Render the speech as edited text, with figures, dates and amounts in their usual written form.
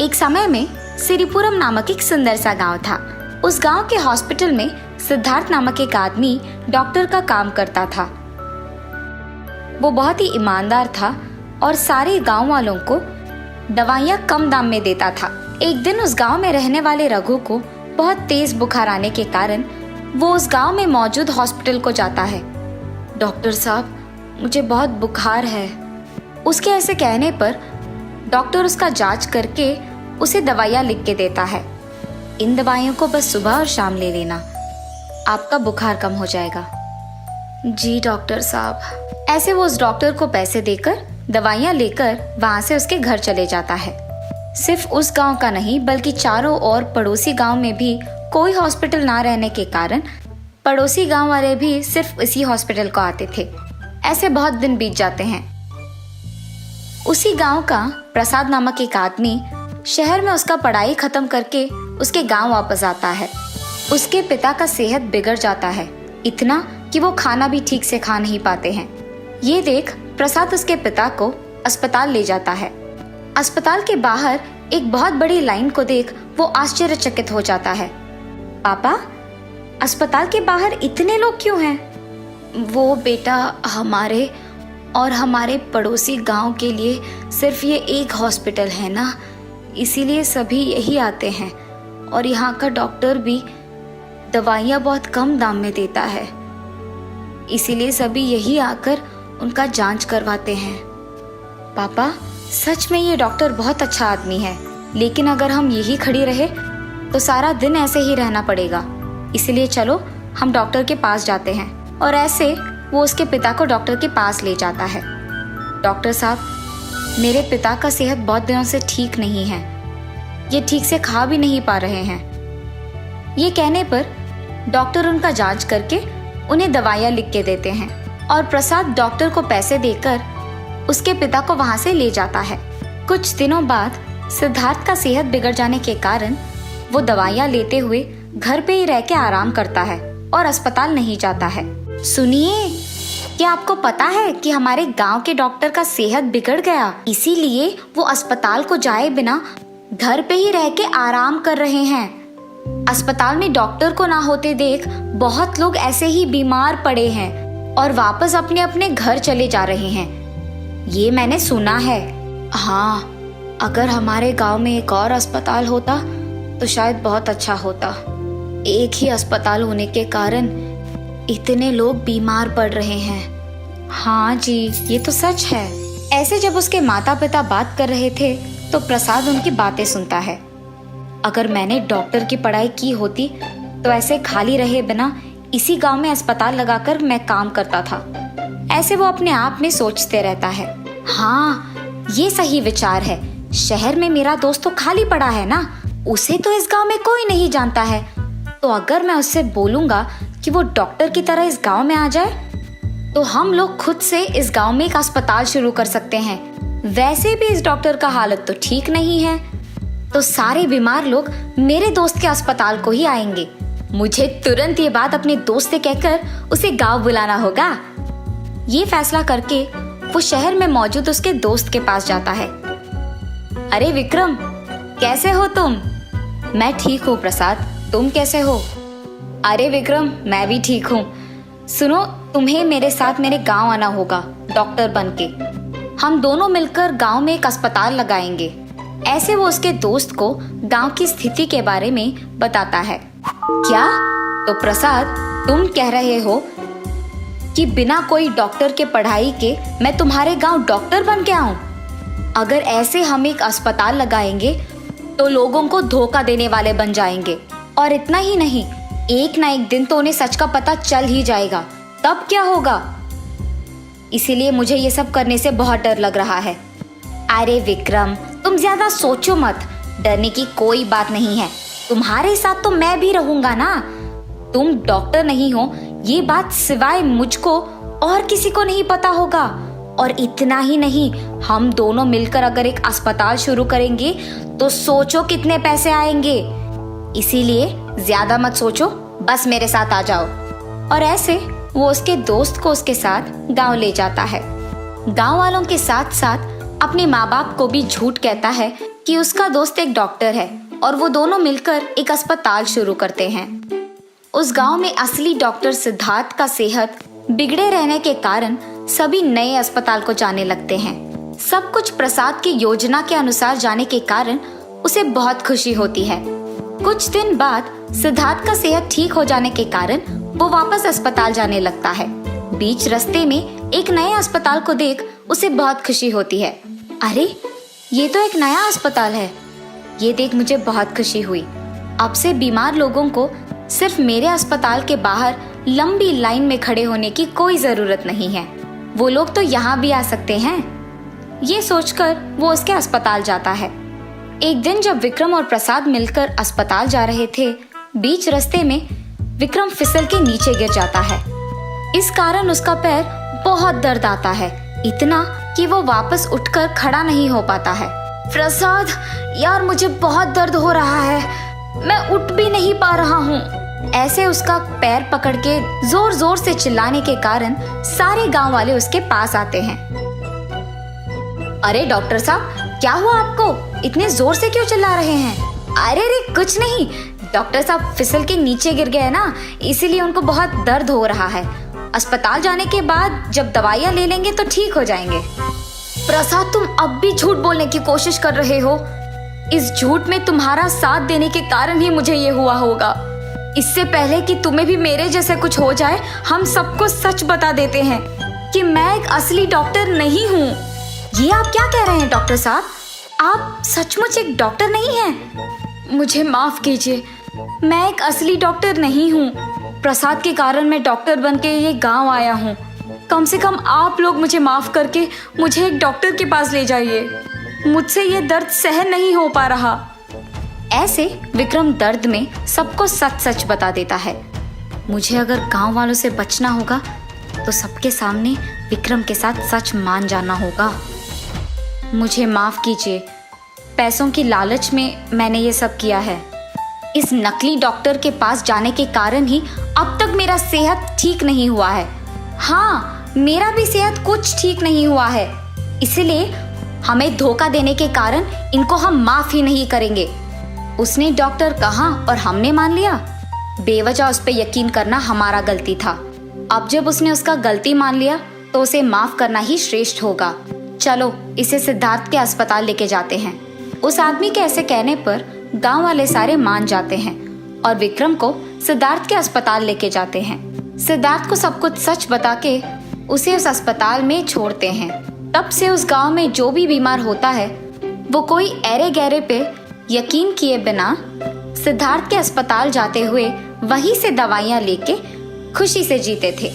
एक समय में सिरिपुरम नामक एक सुंदर सा गांव था। उस गांव के हॉस्पिटल में सिद्धार्थ नामक एक आदमी डॉक्टर का काम करता था। वो बहुत ही ईमानदार था और सारे गांव वालों को दवाइयाँ कम दाम में देता था। एक दिन उस गांव में रहने वाले रघु को बहुत तेज बुखार आने के कारण वो उस गांव में मौजूद हॉस्पिटल को जाता है। डॉक्टर साहब, मुझे बहुत बुखार है। उसके ऐसे कहने पर डॉक्टर उसका जांच करके उसे दवाइयाँ लिख के देता है। इन दवाइयों को बस सुबह और शाम ले लेना, आपका बुखार कम हो जाएगा। जी डॉक्टर साहब। ऐसे वो उस डॉक्टर को पैसे देकर दवाइयाँ लेकर वहाँ से उसके घर चले जाता है। सिर्फ उस गांव का नहीं बल्कि चारों ओर पड़ोसी गांव में भी कोई हॉस्पिटल ना रहने के कारण पड़ोसी गांव वाले भी सिर्फ इसी हॉस्पिटल को आते थे। ऐसे बहुत दिन बीत जाते हैं। उसी गांव का प्रसाद नामक एक आदमी शहर में उसका पढ़ाई खत्म करके उसके गांव वापस आता है। उसके पिता का सेहत बिगड़ जाता है, इतना कि वो खाना भी ठीक से खा नहीं पाते हैं। ये देख प्रसाद उसके पिता को अस्पताल ले जाता है। अस्पताल के बाहर एक बहुत बड़ी लाइन को देख वो आश्चर्यचकित हो जाता है। पापा, अस्पताल के बाहर इतने लोग क्यों हैं? वो बेटा, हमारे और हमारे पड़ोसी गांव के लिए सिर्फ ये एक हॉस्पिटल है ना, इसीलिए सभी यही आते हैं और यहाँ का डॉक्टर भी दवाइयाँ बहुत कम दाम में देता है, इसीलिए सभी यही आकर उनका जांच करवाते हैं। पापा, सच में ये डॉक्टर बहुत अच्छा आदमी है, लेकिन अगर हम यही खड़ी रहे तो सारा दिन ऐसे ही रहना पड़ेगा, इसलिए चलो हम डॉक्टर के पास जाते हैं। और ऐसे वो उसके पिता को डॉक्टर के पास ले जाता है। डॉक्टर साहब, मेरे पिता का सेहत बहुत दिनों से ठीक नहीं है, ये ठीक से खा भी नहीं पा रहे हैं। ये कहने पर डॉक्टर उनका जांच करके उन्हें दवाइयाँ लिख के देते हैं और प्रसाद डॉक्टर को पैसे देकर उसके पिता को वहां से ले जाता है। कुछ दिनों बाद सिद्धार्थ का सेहत बिगड़ जाने के कारण वो दवाइयाँ लेते हुए घर पे ही रह के आराम करता है और अस्पताल नहीं जाता है। सुनिए, क्या आपको पता है कि हमारे गांव के डॉक्टर का सेहत बिगड़ गया, इसीलिए वो अस्पताल को जाए बिना घर पे ही रह के आराम कर रहे हैं। अस्पताल में डॉक्टर को ना होते देख बहुत लोग ऐसे ही बीमार पड़े हैं और वापस अपने अपने घर चले जा रहे हैं, ये मैंने सुना है। हाँ, अगर हमारे गांव में एक और अस्पताल होता तो शायद बहुत अच्छा होता। एक ही अस्पताल होने के कारण इतने लोग बीमार पड़ रहे हैं। हाँ जी, ये तो सच है। ऐसे जब उसके माता पिता बात कर रहे थे तो प्रसाद उनकी बातें सुनता है। अगर मैंने डॉक्टर की पढ़ाई की होती तो ऐसे खाली रहे बिना इसी गांव में अस्पताल लगाकर मैं काम करता था, ऐसे वो अपने आप में सोचते रहता है। हाँ, ये सही विचार है। शहर में मेरा दोस्त तो खाली पड़ा है ना, उसे तो इस गांव में कोई नहीं जानता है, तो अगर मैं उससे बोलूंगा कि वो डॉक्टर की तरह इस गांव में आ जाए तो हम लोग खुद से इस गांव में एक अस्पताल शुरू कर सकते हैं। वैसे भी इस डॉक्टर का हालत तो ठीक नहीं है, तो सारे बीमार लोग मेरे दोस्त के अस्पताल को ही आएंगे। मुझे तुरंत ये बात अपने दोस्त से कहकर उसे गांव बुलाना होगा। ये फैसला करके वो शहर में मौजूद उसके दोस्त के पास जाता है। अरे विक्रम, कैसे हो तुम? मैं ठीक हूँ प्रसाद, तुम कैसे हो? अरे विक्रम, मैं भी ठीक हूँ। सुनो, तुम्हें मेरे साथ मेरे गांव आना होगा डॉक्टर बनके। हम दोनों मिलकर गांव में एक अस्पताल लगाएंगे। ऐसे वो उसके दोस्त को गांव की स्थिति के बारे में बताता है। क्या? तो प्रसाद, तुम कह रहे हो कि बिना कोई डॉक्टर के पढ़ाई के मैं तुम्हारे गांव डॉक्टर बन के आऊं? अगर ऐसे हम एक अस्पताल लगाएंगे तो लोगों को धोखा देने वाले बन जाएंगे, और इतना ही नहीं, एक ना एक दिन तो उन्हें सच का पता चल ही जाएगा। तब क्या होगा? इसीलिए मुझे ये सब करने से बहुत डर लग रहा है। अरे विक्रम, तुम ज्यादा सोचो मत, डरने की कोई बात नहीं है। तुम्हारे साथ तो मैं भी रहूंगा ना। तुम डॉक्टर नहीं हो, ये बात सिवाय मुझको और किसी को नहीं पता होगा। और इतना ही नहीं, हम दोनों मिलकर अगर एक अस्पताल शुरू करेंगे तो सोचो कितने पैसे आएंगे। इसीलिए ज्यादा मत सोचो, बस मेरे साथ आ जाओ। और ऐसे वो उसके दोस्त को उसके साथ गांव ले जाता है। गांव वालों के साथ साथ अपने माँ बाप को भी झूठ कहता है कि उसका दोस्त एक डॉक्टर है और वो दोनों मिलकर एक अस्पताल शुरू करते हैं। उस गांव में असली डॉक्टर सिद्धार्थ का सेहत बिगड़े रहने के कारण सभी नए अस्पताल को जाने लगते हैं। सब कुछ प्रसाद की योजना के अनुसार जाने के कारण उसे बहुत खुशी होती है। कुछ दिन बाद सिद्धार्थ का सेहत ठीक हो जाने के कारण वो वापस अस्पताल जाने लगता है। बीच रास्ते में एक नए अस्पताल को देख उसे बहुत खुशी होती है। अरे, ये तो एक नया अस्पताल है। ये देख मुझे बहुत खुशी हुई। अब से बीमार लोगों को सिर्फ मेरे अस्पताल के बाहर लंबी लाइन में खड़े होने की कोई जरूरत नहीं है। वो लोग तो यहाँ भी आ सकते हैं। ये सोचकर वो उसके अस्पताल जाता है। एक दिन जब विक्रम और प्रसाद मिलकर अस्पताल जा रहे थे, बीच रास्ते में विक्रम फिसल के नीचे गिर जाता है। इस कारण उसका पैर बहुत दर्द आता है, इतना कि वो वापस उठकर खड़ा नहीं हो पाता है। प्रसाद, यार मुझे बहुत दर्द हो रहा है, मैं उठ भी नहीं पा रहा हूँ। ऐसे उसका पैर पकड़ के जोर जोर से चिल्लाने के कारण सारे गांव वाले उसके पास आते हैं। अरे डॉक्टर साहब, क्या हुआ आपको? इतने जोर से क्यों चिल्ला रहे हैं? अरे रे कुछ नहीं, डॉक्टर साहब फिसल के नीचे गिर गए ना, इसीलिए उनको बहुत दर्द हो रहा है। अस्पताल जाने के बाद जब दवाइयाँ ले लेंगे तो ठीक हो जाएंगे। प्रसाद, तुम अब भी झूठ बोलने की कोशिश कर रहे हो। इस झूठ में तुम्हारा साथ देने के कारण ही मुझे ये हुआ होगा। इससे पहले कि तुम्हें भी मेरे जैसे कुछ हो जाए, हम सबको सच बता देते हैं कि मैं एक असली डॉक्टर नहीं हूँ। ये आप क्या कह रहे हैं डॉक्टर साहब? आप सचमुच एक डॉक्टर नहीं हैं? मुझे माफ कीजिए, मैं एक असली डॉक्टर नहीं हूँ। प्रसाद के कारण मैं डॉक्टर बनके ये गांव आया हूँ। कम से कम आप लोग मुझे माफ करके मुझे एक डॉक्टर के पास ले जाइए। मुझसे ये दर्द सहन नहीं हो पा रहा। ऐसे विक्रम दर्द में सबको सच सच बता देता है। मुझे अगर गांव वालों से बचना होगा तो सबके सामने विक्रम के साथ सच मान जाना होगा। मुझे माफ कीजिए, पैसों की लालच में मैंने ये सब किया है। इस नकली डॉक्टर के पास जाने के कारण ही अब तक मेरा सेहत ठीक नहीं हुआ है। हाँ, मेरा भी सेहत कुछ ठीक नहीं हुआ है। इसलिए हमें धोखा देने के कारण इनको हम माफ ही नहीं करेंगे। उसने डॉक्टर कहा और हमने मान लिया। बेवजह उस पर यकीन करना हमारा गलती था। अब जब उसने उसका गलती मान लिया तो उसे माफ करना ही श्रेष्ठ होगा। चलो इसे सिद्धार्थ के अस्पताल लेके जाते हैं। उस आदमी के ऐसे कहने पर गांव वाले सारे मान जाते हैं और विक्रम को सिद्धार्थ के अस्पताल लेके जाते हैं। सिद्धार्थ को सब कुछ सच बता के उसे उस अस्पताल में छोड़ते हैं। तब से उस गांव में जो भी बीमार होता है वो कोई ऐरे गहरे पे यकीन किए बिना सिद्धार्थ के अस्पताल जाते हुए वहीं से दवाइयाँ लेके खुशी से जीते थे।